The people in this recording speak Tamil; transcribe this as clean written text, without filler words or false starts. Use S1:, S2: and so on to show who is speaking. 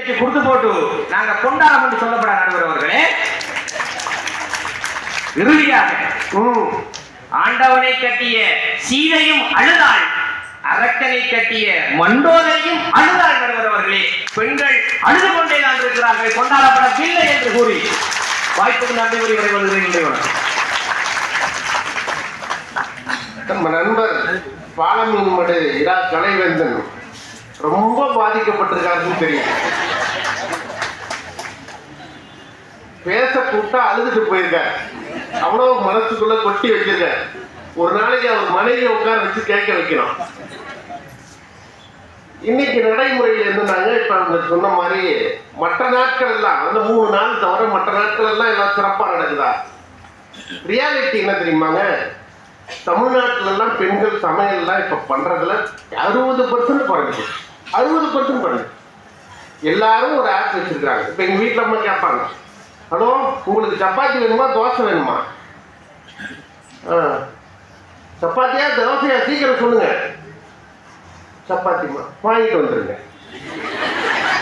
S1: இன்னைக்கு கொடுத்து போட்டு நாங்க கொண்டாடம் என்று சொல்லப்பட நடுவர் அவர்களே. இறுதியாக ஆண்டவனை கட்டிய சீதையும் அழுதாள், அரக்கனை கட்டிய மண்டோதரையும் அழுதாள் நடுவர் அவர்களே. பெண்கள் அழுது கொண்டேதான் இருக்கிறார்கள், கொண்டாடப்படவில்லை என்று கூறி வாய்ப்புக்கு நன்றி கூறி விடைபெறுகிறேன்.
S2: நம்ம நண்பர் பாலமீன் மடு இரா கலைவேந்தன் ரொம்ப பாதிக்கப்பட்டிருக்காருன்னு தெரியும். பேச கூட்டா அழுதுட்டு போயிருக்காரு, அவ்வளவு மனசுக்குள்ள கொட்டி வச்சிருக்காரு. ஒரு நாளைக்கு அவர் மனைவியை உட்கார வச்சு கேட்க வைக்கணும். இன்னைக்கு நடைமுறையில் என்னன்னாங்க, இப்ப அவங்க சொன்ன மாதிரி மற்ற நாட்கள் எல்லாம் அந்த 3 நாள் தவிர மற்ற நாட்கள் எல்லாம் எல்லாம் சிறப்பா நடக்குதா? ரியாலிட்டி என்ன தெரியுமாங்க, தமிழ்நாட்டில எல்லாம் பெண்கள் சமையல் எல்லாம் இப்ப பண்றதுல 60% குறைஞ்சு, 60% குறைஞ்சு. எல்லாரும் ஒரு ஆப் வச்சிருக்காங்க. இப்ப எங்க வீட்டுல அம்மா கேட்பாங்க, ஹலோ உங்களுக்கு சப்பாத்தி வேணுமா தோசை வேணுமா? சப்பாத்தியா தோசையா சீக்கிரம் சொல்லுங்க. சப்பாத்திமா வாங்கிட்டு வந்துருங்க.